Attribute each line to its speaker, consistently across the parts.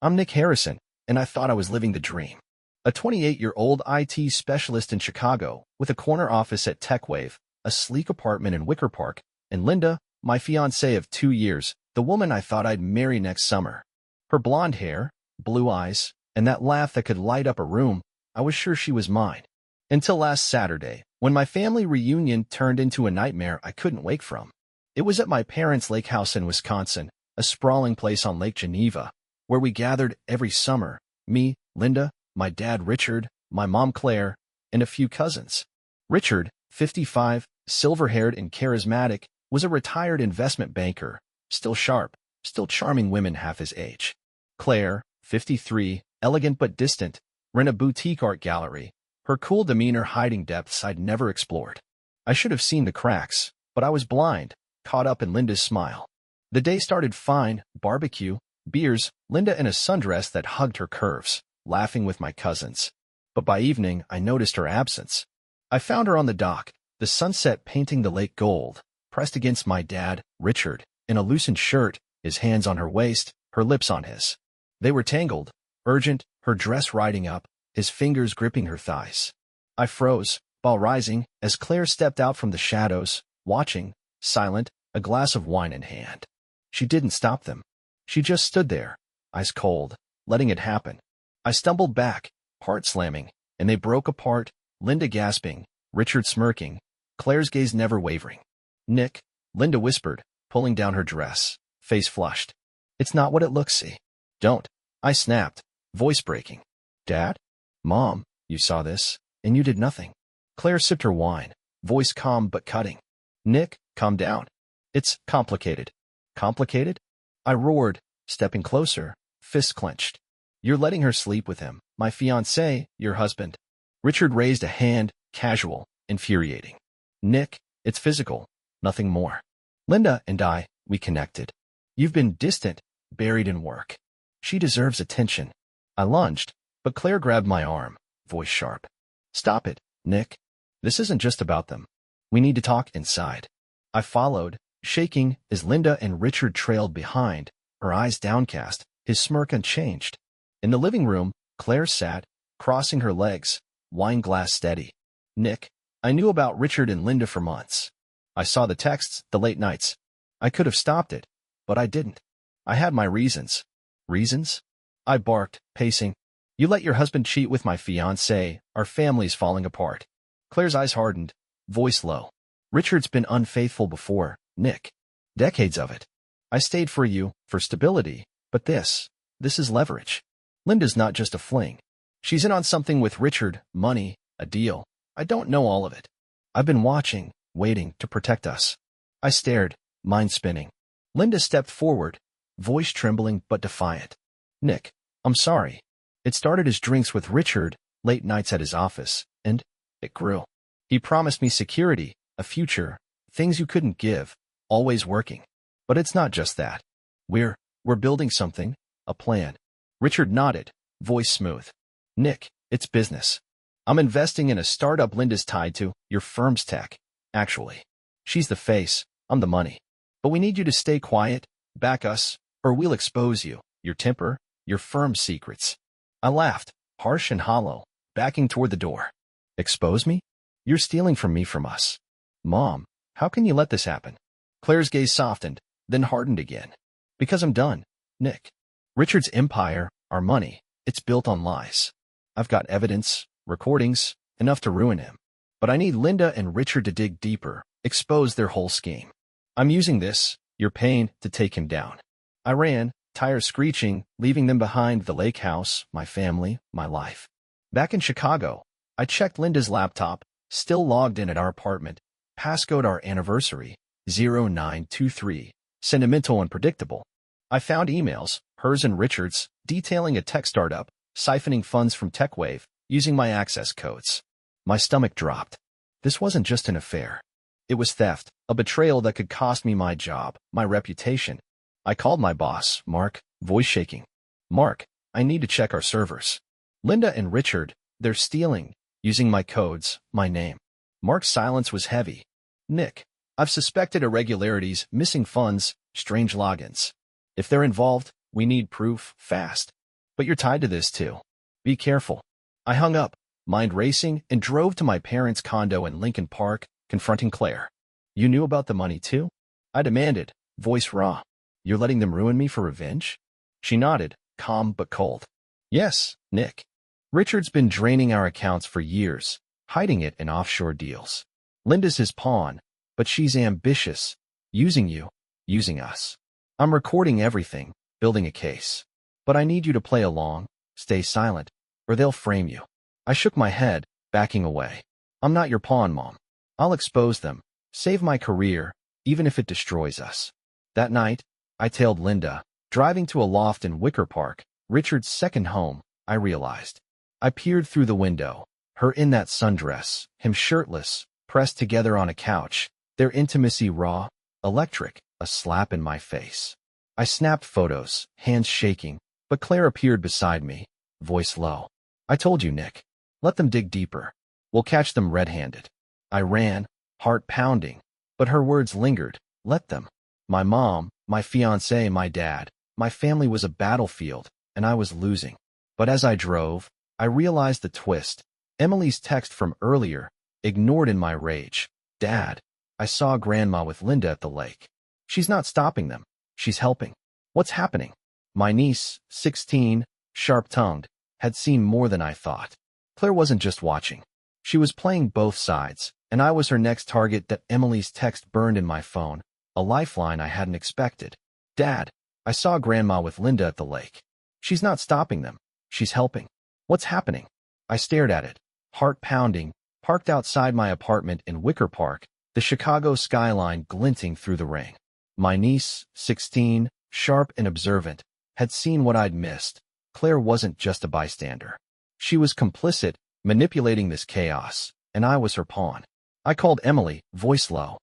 Speaker 1: I'm Nick Harrison, and I thought I was living the dream. A 28-year-old IT specialist in Chicago with a corner office at TechWave, a sleek apartment in Wicker Park, and Linda, my fiancée of 2 years, the woman I thought I'd marry next summer. Her blonde hair, blue eyes, and that laugh that could light up a room, I was sure she was mine. Until last Saturday, when my family reunion turned into a nightmare I couldn't wake from. It was at my parents' lake house in Wisconsin, a sprawling place on Lake Geneva, where we gathered every summer, me, Linda, my dad Richard, my mom Claire, and a few cousins. Richard, 55, silver-haired and charismatic, was a retired investment banker, still sharp, still charming women half his age. Claire, 53, elegant but distant, ran a boutique art gallery, her cool demeanor hiding depths I'd never explored. I should have seen the cracks, but I was blind, caught up in Linda's smile. The day started fine, barbecue, beers, Linda in a sundress that hugged her curves, laughing with my cousins. But by evening, I noticed her absence. I found her on the dock, the sunset painting the lake gold, pressed against my dad, Richard, in a loosened shirt, his hands on her waist, her lips on his. They were tangled, urgent, her dress riding up, his fingers gripping her thighs. I froze, while rising, as Claire stepped out from the shadows, watching, silent, a glass of wine in hand. She didn't stop them. She just stood there, eyes cold, letting it happen. I stumbled back, heart slamming, and they broke apart, Linda gasping, Richard smirking, Claire's gaze never wavering. "Nick," Linda whispered, pulling down her dress, face flushed. "It's not what it looks, see." "Don't," I snapped, voice breaking. "Dad? Mom, you saw this, and you did nothing." Claire sipped her wine, voice calm but cutting. "Nick, calm down. It's complicated." "Complicated?" I roared, stepping closer, fists clenched. "You're letting her sleep with him, my fiancé, your husband." Richard raised a hand, casual, infuriating. "Nick, it's physical, nothing more. Linda and we connected. You've been distant, buried in work. She deserves attention." I lunged, but Claire grabbed my arm, voice sharp. "Stop it, Nick. This isn't just about them. We need to talk inside." I followed, shaking, as Linda and Richard trailed behind, her eyes downcast, his smirk unchanged. In the living room, Claire sat, crossing her legs, wine glass steady. "Nick, I knew about Richard and Linda for months. I saw the texts, the late nights. I could have stopped it, but I didn't. I had my reasons." "Reasons?" I barked, pacing. "You let your husband cheat with my fiancée, our family's falling apart." Claire's eyes hardened, voice low. "Richard's been unfaithful before, Nick. Decades of it. I stayed for you, for stability, but this is leverage. Linda's not just a fling. She's in on something with Richard, money, a deal. I don't know all of it. I've been watching, waiting to protect us." I stared, mind spinning. Linda stepped forward, voice trembling but defiant. "Nick, I'm sorry. It started as drinks with Richard, late nights at his office, and it grew. He promised me security, a future, things you couldn't give, always working. But it's not just that. We're building something, a plan." Richard nodded, voice smooth. "Nick, it's business. I'm investing in a startup Linda's tied to, your firm's tech, actually. She's the face, I'm the money. But we need you to stay quiet, back us, or we'll expose you, your temper, your firm's secrets." I laughed, harsh and hollow, backing toward the door. "Expose me? You're stealing from me from us. Mom, how can you let this happen?" Claire's gaze softened, then hardened again. "Because I'm done, Nick. Richard's empire, our money, it's built on lies. I've got evidence, recordings, enough to ruin him. But I need Linda and Richard to dig deeper, expose their whole scheme. I'm using this, your pain, to take him down." I ran, tires screeching, leaving them behind, the lake house, my family, my life. Back in Chicago, I checked Linda's laptop, still logged in at our apartment, passcode our anniversary, 0923, sentimental and predictable. I found emails, hers and Richard's, detailing a tech startup, siphoning funds from TechWave, using my access codes. My stomach dropped. This wasn't just an affair. It was theft, a betrayal that could cost me my job, my reputation. I called my boss, Mark, voice shaking. "Mark, I need to check our servers. Linda and Richard, they're stealing, using my codes, my name." Mark's silence was heavy. "Nick, I've suspected irregularities, missing funds, strange logins. If they're involved, we need proof, fast." But you're tied to this too. Be careful. I hung up, mind racing, and drove to my parents' condo in Lincoln Park, confronting Claire. You knew about the money too? I demanded, voice raw. You're letting them ruin me for revenge? She nodded, calm but cold. Yes, Nick. Richard's been draining our accounts for years, hiding it in offshore deals. Linda's his pawn, but she's ambitious, using you, using us. I'm recording everything, building a case. But I need you to play along, stay silent, or they'll frame you. I shook my head, backing away. I'm not your pawn, Mom. I'll expose them, save my career, even if it destroys us. That night, I tailed Linda, driving to a loft in Wicker Park, Richard's second home, I realized. I peered through the window, her in that sundress, him shirtless, pressed together on a couch, their intimacy raw, electric, a slap in my face. I snapped photos, hands shaking, but Claire appeared beside me, voice low. I told you, Nick. Let them dig deeper. We'll catch them red-handed. I ran, heart pounding, but her words lingered. Let them. My mom, my fiancé, my dad, my family was a battlefield, and I was losing. But as I drove, I realized the twist. Emily's text from earlier, ignored in my rage. Dad, I saw Grandma with Linda at the lake. She's not stopping them. She's helping. What's happening? My niece, 16, sharp-tongued, had seen more than I thought. Claire wasn't just watching. She was playing both sides, and I was her next target. That Emily's text burned in my phone, a lifeline I hadn't expected. Dad, I saw Grandma with Linda at the lake. She's not stopping them. She's helping. What's happening? I stared at it, heart pounding, parked outside my apartment in Wicker Park, the Chicago skyline glinting through the rain. My niece, 16, sharp and observant, had seen what I'd missed. Claire wasn't just a bystander. She was complicit, manipulating this chaos, and I was her pawn. I called Emily, voice low.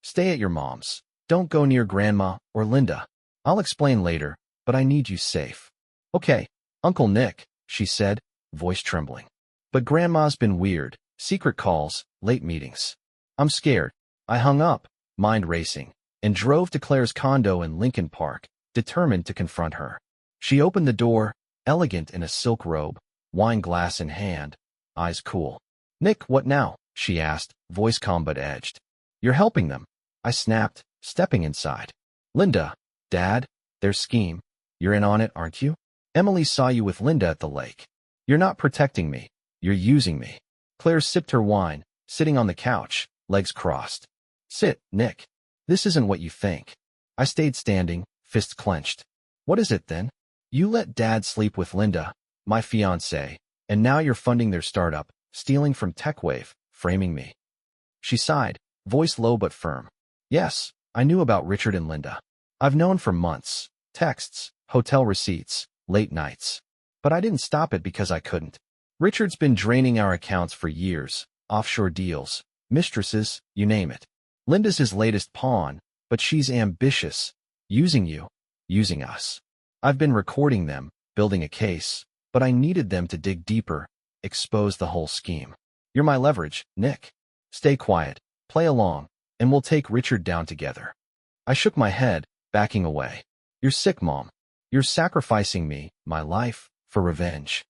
Speaker 1: Stay at your mom's. Don't go near Grandma or Linda. I'll explain later, but I need you safe. Okay, Uncle Nick, she said, voice trembling. But Grandma's been weird, secret calls, late meetings. I'm scared. I hung up, mind racing, and drove to Claire's condo in Lincoln Park, determined to confront her. She opened the door, elegant in a silk robe, wine glass in hand, eyes cool. Nick, what now? She asked, voice calm but edged. You're helping them, I snapped, stepping inside. Linda, Dad, their scheme. You're in on it, aren't you? Emily saw you with Linda at the lake. You're not protecting me. You're using me. Claire sipped her wine, sitting on the couch, legs crossed. Sit, Nick. This isn't what you think. I stayed standing, fists clenched. What is it then? You let Dad sleep with Linda, my fiancé, and now you're funding their startup, stealing from TechWave, framing me. She sighed, voice low but firm. Yes, I knew about Richard and Linda. I've known for months. Texts, hotel receipts, late nights. But I didn't stop it because I couldn't. Richard's been draining our accounts for years, offshore deals, mistresses, you name it. Linda's his latest pawn, but she's ambitious, using you, using us. I've been recording them, building a case, but I needed them to dig deeper, expose the whole scheme. You're my leverage, Nick. Stay quiet, play along, and we'll take Richard down together. I shook my head, backing away. You're sick, Mom. You're sacrificing me, my life, for revenge.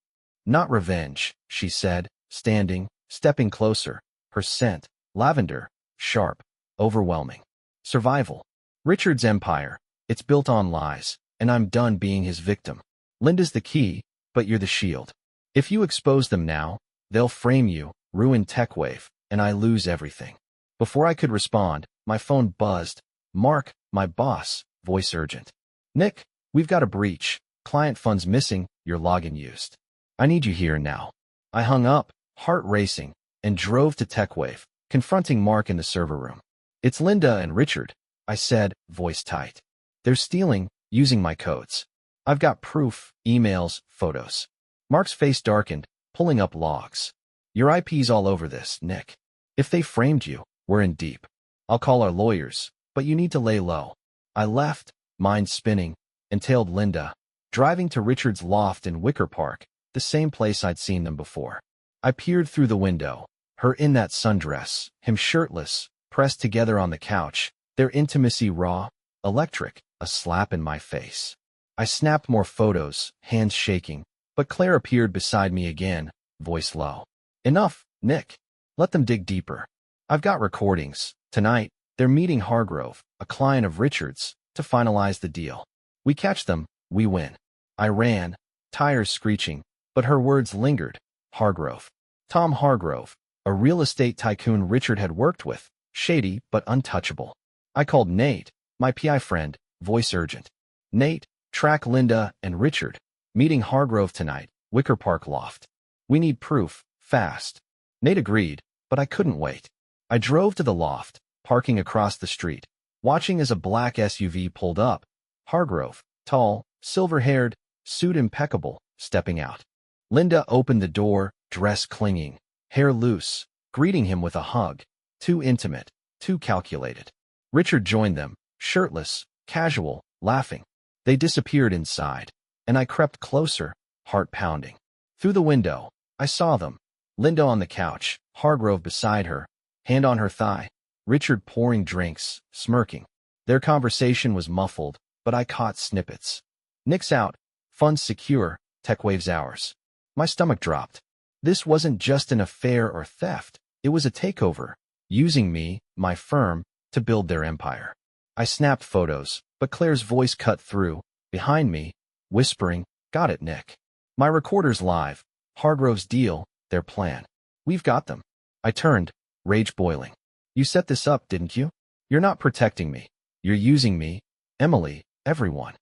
Speaker 1: Not revenge, she said, standing, stepping closer, her scent, lavender, sharp, overwhelming. Survival. Richard's empire, it's built on lies, and I'm done being his victim. Linda's the key, but you're the shield. If you expose them now, they'll frame you, ruin TechWave, and I lose everything. Before I could respond, my phone buzzed. Mark, my boss, voice urgent. Nick, we've got a breach. Client funds missing, your login used. I need you here now. I hung up, heart racing, and drove to TechWave, confronting Mark in the server room. It's Linda and Richard, I said, voice tight. They're stealing, using my codes. I've got proof, emails, photos. Mark's face darkened, pulling up logs. Your IP's all over this, Nick. If they framed you, we're in deep. I'll call our lawyers, but you need to lay low. I left, mind spinning, and tailed Linda, driving to Richard's loft in Wicker Park, the same place I'd seen them before. I peered through the window, her in that sundress, him shirtless, pressed together on the couch, their intimacy raw, electric, a slap in my face. I snapped more photos, hands shaking, but Claire appeared beside me again, voice low. Enough, Nick. Let them dig deeper. I've got recordings. Tonight, they're meeting Hargrove, a client of Richard's, to finalize the deal. We catch them, we win. I ran, tires screeching, but her words lingered. Hargrove. Tom Hargrove, a real estate tycoon Richard had worked with, shady but untouchable. I called Nate, my PI friend, voice urgent. Nate, track Linda and Richard. Meeting Hargrove tonight, Wicker Park loft. We need proof, fast. Nate agreed, but I couldn't wait. I drove to the loft, parking across the street, watching as a black SUV pulled up. Hargrove, tall, silver-haired, suit impeccable, stepping out. Linda opened the door, dress clinging, hair loose, greeting him with a hug. Too intimate, too calculated. Richard joined them, shirtless, casual, laughing. They disappeared inside, and I crept closer, heart pounding. Through the window, I saw them. Linda on the couch, Hargrove beside her, hand on her thigh. Richard pouring drinks, smirking. Their conversation was muffled, but I caught snippets. Nick's out, funds secure, TechWave's ours. My stomach dropped. This wasn't just an affair or theft. It was a takeover, using me, my firm, to build their empire. I snapped photos, but Claire's voice cut through, behind me, whispering, "Got it, Nick. My recorder's live. Hargrove's deal, their plan. We've got them." I turned, rage boiling. "You set this up, didn't you? You're not protecting me. You're using me, Emily, everyone."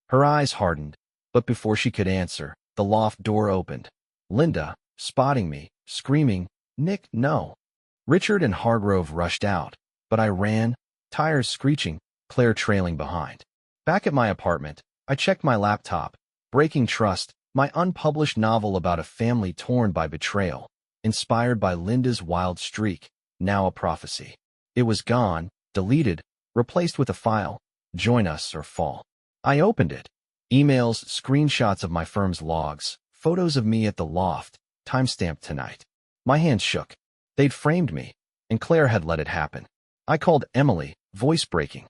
Speaker 1: Her eyes hardened, but before she could answer, the loft door opened. Linda, spotting me, screaming, "Nick, no." Richard and Hargrove rushed out, but I ran, tires screeching, Claire trailing behind. Back at my apartment, I checked my laptop, Breaking Trust, my unpublished novel about a family torn by betrayal, inspired by Linda's wild streak, now a prophecy. It was gone, deleted, replaced with a file, join us or fall. I opened it. Emails, screenshots of my firm's logs, photos of me at the loft, timestamped tonight. My hands shook. They'd framed me, and Claire had let it happen. I called Emily, voice breaking.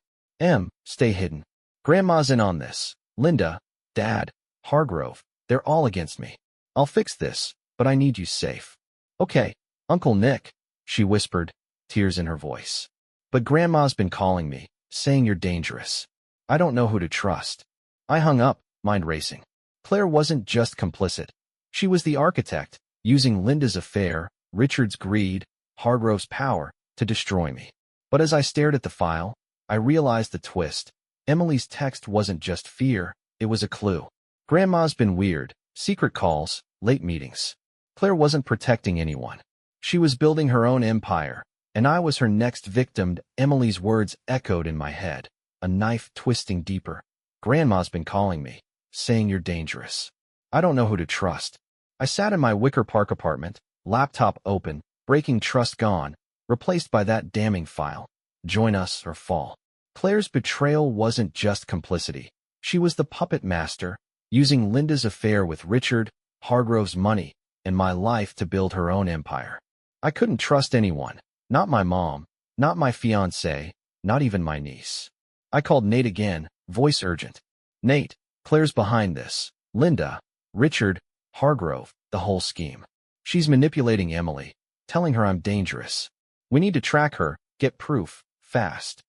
Speaker 1: Stay hidden. Grandma's in on this. Linda, Dad, Hargrove, they're all against me. I'll fix this, but I need you safe. Okay, Uncle Nick, she whispered, tears in her voice. But Grandma's been calling me, saying you're dangerous. I don't know who to trust. I hung up, mind racing. Claire wasn't just complicit. She was the architect, using Linda's affair, Richard's greed, Hargrove's power, to destroy me. But as I stared at the file, I realized the twist. Emily's text wasn't just fear, it was a clue. Grandma's been weird, secret calls, late meetings. Claire wasn't protecting anyone. She was building her own empire, and I was her next victim. Emily's words echoed in my head, a knife twisting deeper. Grandma's been calling me, saying you're dangerous. I don't know who to trust. I sat in my Wicker Park apartment, laptop open, Breaking Trust gone, replaced by that damning file. Join us or fall. Claire's betrayal wasn't just complicity. She was the puppet master, using Linda's affair with Richard, Hargrove's money, and my life to build her own empire. I couldn't trust anyone, not my mom, not my fiancé, not even my niece. I called Nate again, voice urgent. Nate, Claire's behind this. Linda, Richard, Hargrove, the whole scheme. She's manipulating Emily, telling her I'm dangerous. We need to track her, get proof, fast.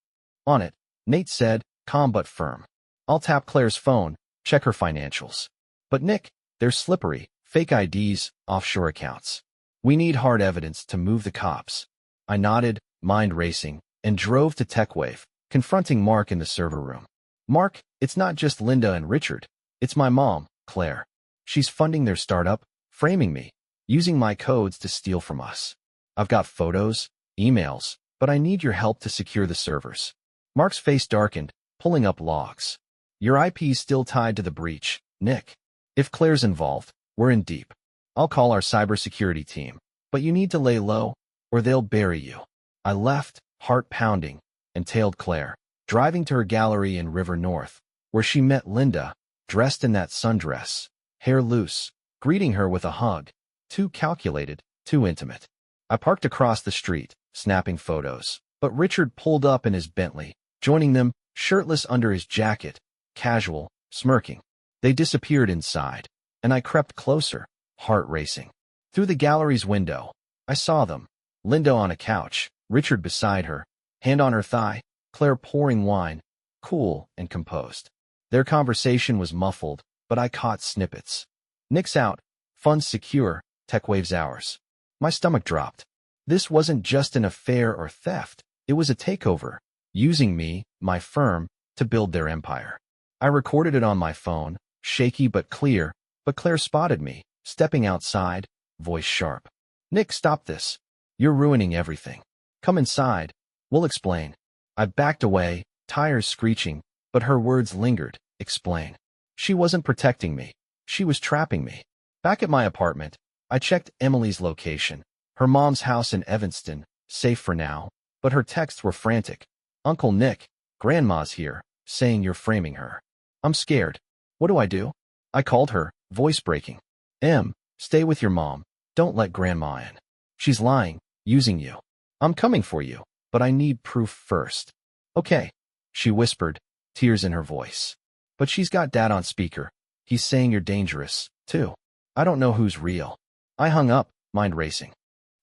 Speaker 1: On it, Nate said, calm but firm. I'll tap Claire's phone, check her financials. But Nick, they're slippery, fake IDs, offshore accounts. We need hard evidence to move the cops. I nodded, mind racing, and drove to TechWave, confronting Mark in the server room. Mark, it's not just Linda and Richard. It's my mom, Claire. She's funding their startup, framing me, using my codes to steal from us. I've got photos, emails, but I need your help to secure the servers. Mark's face darkened, pulling up logs. Your IP's still tied to the breach, Nick. If Claire's involved, we're in deep. I'll call our cybersecurity team, but you need to lay low, or they'll bury you. I left, heart pounding, and tailed Claire, driving to her gallery in River North, where she met Linda, dressed in that sundress, hair loose, greeting her with a hug. Too calculated, too intimate. I parked across the street, snapping photos, but Richard pulled up in his Bentley, joining them, shirtless under his jacket, casual, smirking. They disappeared inside, and I crept closer, heart racing. Through the gallery's window, I saw them. Linda on a couch, Richard beside her, hand on her thigh, Claire pouring wine, cool and composed. Their conversation was muffled, but I caught snippets. Nick's out, funds secure, TechWave's ours. My stomach dropped. This wasn't just an affair or theft, it was a takeover, using me, my firm, to build their empire. I recorded it on my phone, shaky but clear, but Claire spotted me, stepping outside, voice sharp. Nick, stop this. You're ruining everything. Come inside. We'll explain. I backed away, tires screeching, but her words lingered. Explain. She wasn't protecting me. She was trapping me. Back at my apartment, I checked Emily's location. Her mom's house in Evanston, safe for now, but her texts were frantic. Uncle Nick, Grandma's here, saying you're framing her. I'm scared. What do I do? I called her, voice breaking. Stay with your mom. Don't let Grandma in. She's lying, using you. I'm coming for you, but I need proof first. Okay, she whispered, tears in her voice. But she's got Dad on speaker. He's saying you're dangerous, too. I don't know who's real. I hung up, mind racing.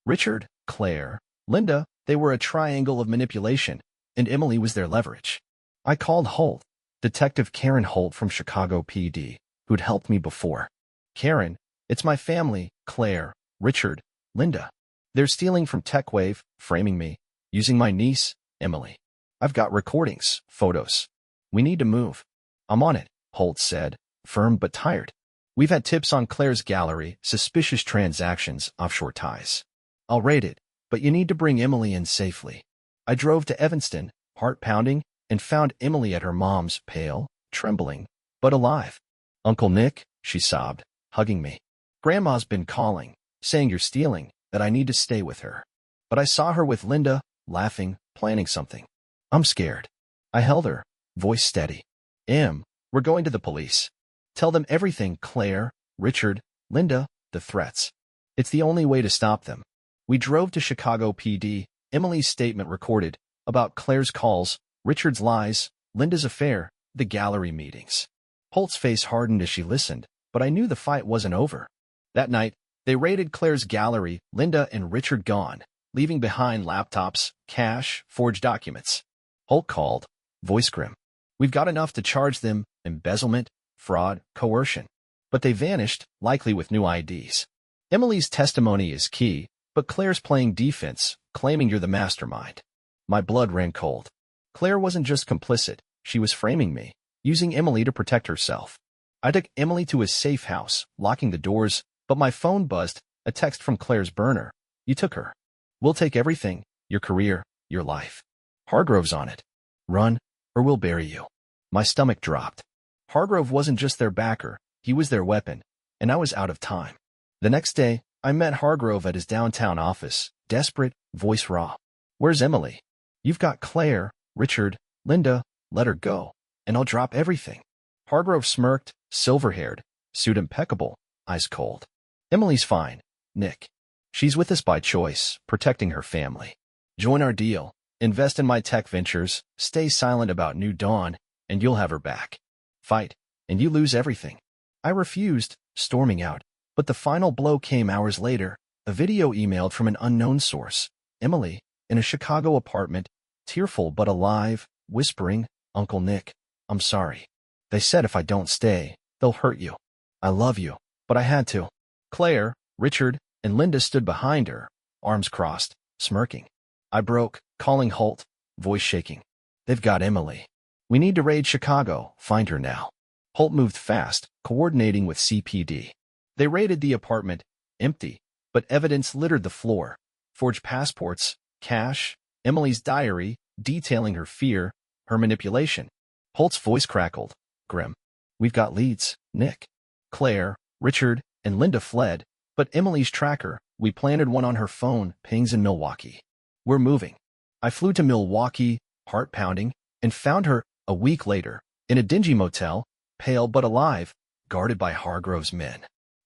Speaker 1: Richard, Claire, Linda, they were a triangle of manipulation, and Emily was their leverage. I called Holt, Detective Karen Holt from Chicago PD, who'd helped me before. Karen, it's my family, Claire, Richard, Linda. They're stealing from TechWave, framing me, using my niece, Emily. I've got recordings, photos. We need to move. I'm on it, Holt said, firm but tired. We've had tips on Claire's gallery, suspicious transactions, offshore ties. I'll raid it, but you need to bring Emily in safely. I drove to Evanston, heart pounding, and found Emily at her mom's, pale, trembling, but alive. Uncle Nick, she sobbed, hugging me. Grandma's been calling, saying you're stealing, that I need to stay with her. But I saw her with Linda, laughing, planning something. I'm scared. I held her, voice steady. We're going to the police. Tell them everything, Claire, Richard, Linda, the threats. It's the only way to stop them. We drove to Chicago PD, Emily's statement recorded, about Claire's calls, Richard's lies, Linda's affair, the gallery meetings. Holt's face hardened as she listened, but I knew the fight wasn't over. That night, they raided Claire's gallery, Linda and Richard gone, leaving behind laptops, cash, forged documents. Holt called, voice grim. We've got enough to charge them, embezzlement, fraud, coercion. But they vanished, likely with new IDs. Emily's testimony is key, but Claire's playing defense, claiming you're the mastermind. My blood ran cold. Claire wasn't just complicit, she was framing me, using Emily to protect herself. I took Emily to a safe house, locking the doors, but my phone buzzed, a text from Claire's burner. You took her. We'll take everything, your career, your life. Hargrove's on it. Run, or we'll bury you. My stomach dropped. Hargrove wasn't just their backer, he was their weapon, and I was out of time. The next day, I met Hargrove at his downtown office, desperate, voice raw. Where's Emily? You've got Claire, Richard, Linda, let her go, and I'll drop everything. Hargrove smirked, silver-haired, suit impeccable, eyes cold. Emily's fine, Nick. She's with us by choice, protecting her family. Join our deal, invest in my tech ventures, stay silent about New Dawn, and you'll have her back. Fight, and you lose everything. I refused, storming out, but the final blow came hours later, a video emailed from an unknown source. Emily, in a Chicago apartment, tearful but alive, whispering, Uncle Nick, I'm sorry. They said if I don't stay, they'll hurt you. I love you, but I had to. Claire, Richard, and Linda stood behind her, arms crossed, smirking. I broke, calling Holt, voice shaking. They've got Emily. We need to raid Chicago, find her now. Holt moved fast, coordinating with CPD. They raided the apartment, empty, but evidence littered the floor. Forged passports, cash, Emily's diary, detailing her fear, her manipulation. Holt's voice crackled, grim. We've got leads, Nick. Claire, Richard, and Linda fled, but Emily's tracker, we planted one on her phone, pings in Milwaukee. We're moving. I flew to Milwaukee, heart pounding, and found her, a week later, in a dingy motel, pale but alive, guarded by Hargrove's men.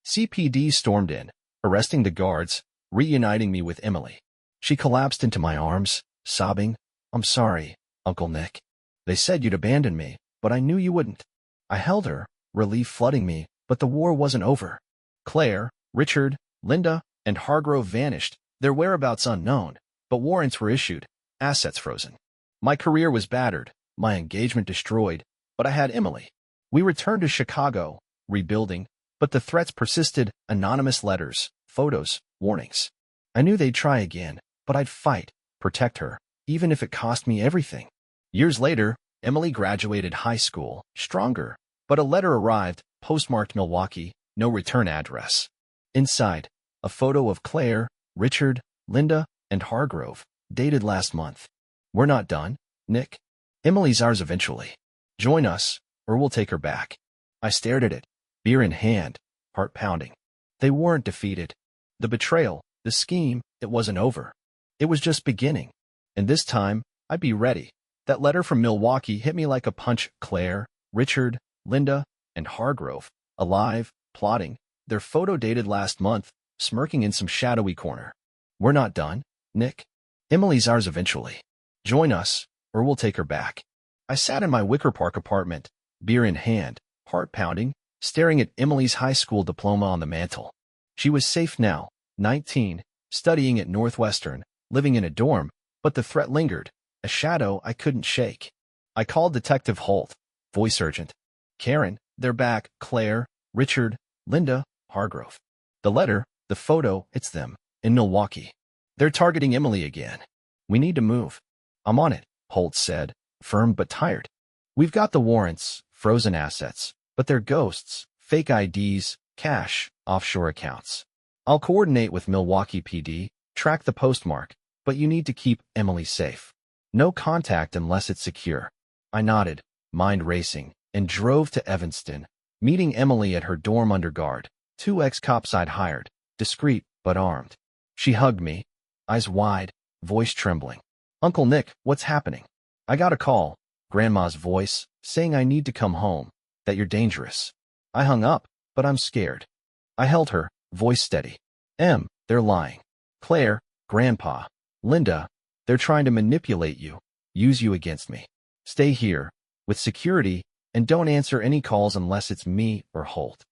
Speaker 1: CPD stormed in, arresting the guards, reuniting me with Emily. She collapsed into my arms, sobbing, I'm sorry, Uncle Nick. They said you'd abandon me, but I knew you wouldn't. I held her, relief flooding me, but the war wasn't over. Claire, Richard, Linda, and Hargrove vanished, their whereabouts unknown, but warrants were issued, assets frozen. My career was battered, my engagement destroyed, but I had Emily. We returned to Chicago, rebuilding, but the threats persisted, anonymous letters, photos, warnings. I knew they'd try again, but I'd fight, protect her, even if it cost me everything. Years later, Emily graduated high school, stronger, but a letter arrived, postmarked Milwaukee, no return address. Inside, a photo of Claire, Richard, Linda, and Hargrove, dated last month. We're not done, Nick. Emily's ours eventually. Join us, or we'll take her back. I stared at it, beer in hand, heart pounding. They weren't defeated. The betrayal, the scheme, it wasn't over. It was just beginning. And this time, I'd be ready. That letter from Milwaukee hit me like a punch. Claire, Richard, Linda, and Hargrove, alive, plotting, their photo dated last month, smirking in some shadowy corner. We're not done, Nick. Emily's ours eventually. Join us, or we'll take her back. I sat in my Wicker Park apartment, beer in hand, heart pounding, staring at Emily's high school diploma on the mantel. She was safe now, 19, studying at Northwestern, living in a dorm, but the threat lingered, a shadow I couldn't shake. I called Detective Holt, voice urgent. Karen, they're back. Claire, Richard, Linda, Hargrove. The letter, the photo, it's them, in Milwaukee. They're targeting Emily again. We need to move. I'm on it, Holt said, firm but tired. We've got the warrants, frozen assets, but they're ghosts, fake IDs, cash, offshore accounts. I'll coordinate with Milwaukee PD, track the postmark, but you need to keep Emily safe. No contact unless it's secure. I nodded, mind racing, and drove to Evanston, meeting Emily at her dorm under guard, 2 ex-cops I'd hired, discreet but armed. She hugged me, eyes wide, voice trembling. Uncle Nick, what's happening? I got a call, Grandma's voice, saying I need to come home, that you're dangerous. I hung up, but I'm scared. I held her, voice steady. They're lying. Claire, Grandpa, Linda, they're trying to manipulate you, use you against me. Stay here, with security, and don't answer any calls unless it's me or Holt.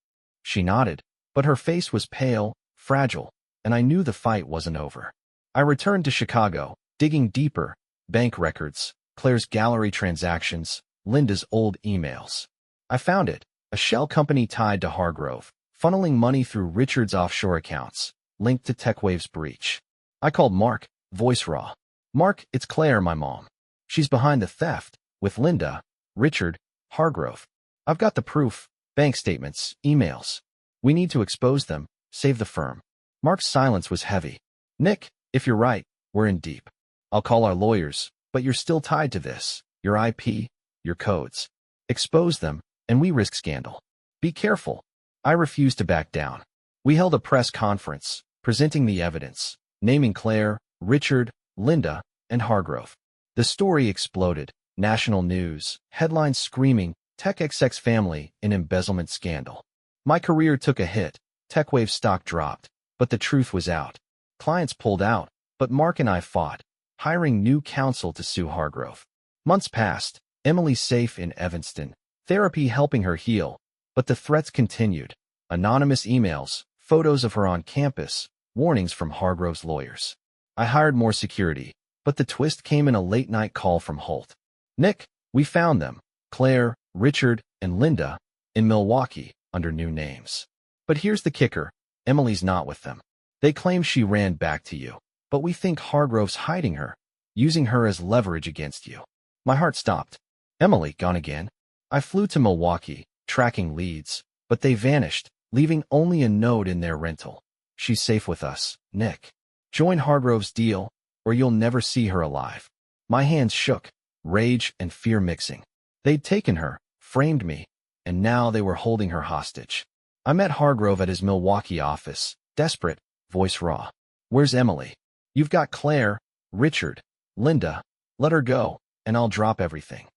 Speaker 1: She nodded, but her face was pale, fragile, and I knew the fight wasn't over. I returned to Chicago, digging deeper, bank records, Claire's gallery transactions, Linda's old emails. I found it, a shell company tied to Hargrove, funneling money through Richard's offshore accounts, linked to TechWave's breach. I called Mark, voice raw. Mark, it's Claire, my mom. She's behind the theft, with Linda, Richard, Hargrove. I've got the proof, bank statements, emails. We need to expose them, save the firm. Mark's silence was heavy. Nick, if you're right, we're in deep. I'll call our lawyers, but you're still tied to this, your IP, your codes. Expose them, and we risk scandal. Be careful. I refused to back down. We held a press conference, presenting the evidence, naming Claire, Richard, Linda, and Hargrove. The story exploded. National news, headlines screaming, TechXX family in embezzlement scandal. My career took a hit, TechWave stock dropped, but the truth was out. Clients pulled out, but Mark and I fought, hiring new counsel to sue Hargrove. Months passed, Emily safe in Evanston, therapy helping her heal, but the threats continued. Anonymous emails, photos of her on campus, warnings from Hargrove's lawyers. I hired more security, but the twist came in a late-night call from Holt. Nick, we found them, Claire, Richard, and Linda, in Milwaukee, under new names. But here's the kicker, Emily's not with them. They claim she ran back to you, but we think Hargrove's hiding her, using her as leverage against you. My heart stopped. Emily, gone again. I flew to Milwaukee, tracking leads, but they vanished, leaving only a note in their rental. She's safe with us, Nick. Join Hargrove's deal, or you'll never see her alive. My hands shook, rage and fear mixing. They'd taken her, framed me, and now they were holding her hostage. I met Hargrove at his Milwaukee office, desperate, voice raw. Where's Emily? You've got Claire, Richard, Linda. Let her go, and I'll drop everything.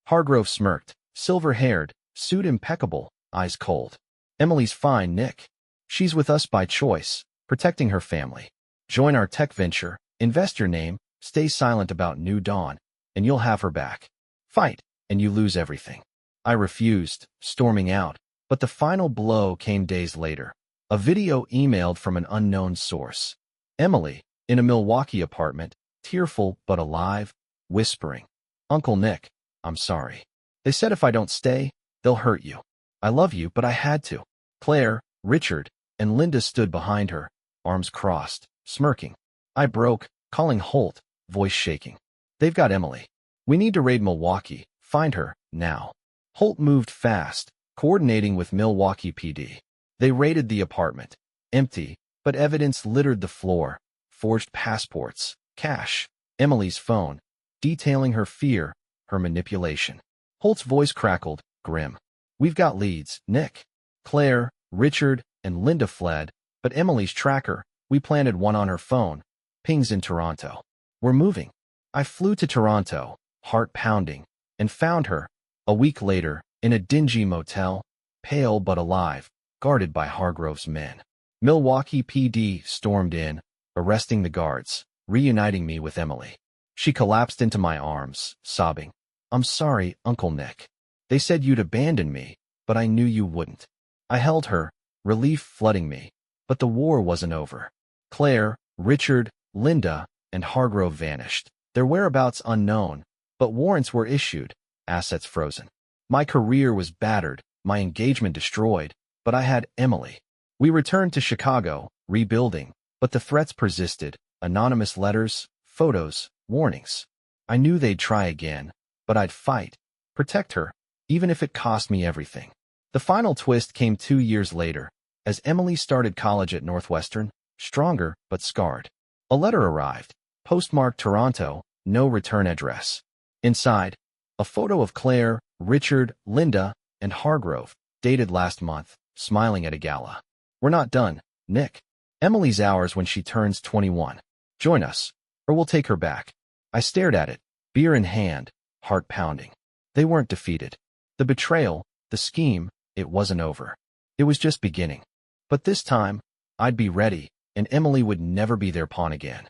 Speaker 1: Hargrove smirked, silver-haired, suit impeccable, eyes cold. Emily's fine, Nick. She's with us by choice, protecting her family. Join our tech venture, invest your name, stay silent about New Dawn, and you'll have her back. Fight, and you lose everything. I refused, storming out, But the final blow came days later. A video emailed from an unknown source. Emily, in a Milwaukee apartment, tearful but alive, whispering, "Uncle Nick, I'm sorry. They said if I don't stay, they'll hurt you. I love you, but I had to." Claire, Richard, and Linda stood behind her, arms crossed, smirking. I broke, calling Holt, voice shaking. "They've got Emily. We need to raid Milwaukee, find her, now." Holt moved fast, coordinating with Milwaukee PD. They raided the apartment. Empty, but evidence littered the floor. Forged passports, cash, Emily's phone, detailing her fear, her manipulation. Holt's voice crackled, grim. "We've got leads, Nick." Claire, Richard, and Linda fled, but Emily's tracker, we planted one on her phone, pings in Toronto. "We're moving." I flew to Toronto, heart pounding, and found her, a week later, in a dingy motel, pale but alive, guarded by Hargrove's men. Milwaukee PD stormed in, arresting the guards, reuniting me with Emily. She collapsed into my arms, sobbing, "I'm sorry, Uncle Nick. They said you'd abandon me, but I knew you wouldn't." I held her, relief flooding me, but the war wasn't over. Claire, Richard, Linda, and Hargrove vanished, their whereabouts unknown, but warrants were issued, assets frozen. My career was battered, my engagement destroyed, but I had Emily. We returned to Chicago, rebuilding, but the threats persisted, anonymous letters, photos, warnings. I knew they'd try again, but I'd fight, protect her, even if it cost me everything. The final twist came 2 years later, as Emily started college at Northwestern, stronger but scarred. A letter arrived, postmarked Toronto, no return address. Inside, a photo of Claire, Richard, Linda, and Hargrove, dated last month, smiling at a gala. "We're not done, Nick. Emily's ours when she turns 21. Join us, or we'll take her back." I stared at it, beer in hand, heart pounding. They weren't defeated. The betrayal, the scheme, it wasn't over. It was just beginning. But this time, I'd be ready, and Emily would never be their pawn again.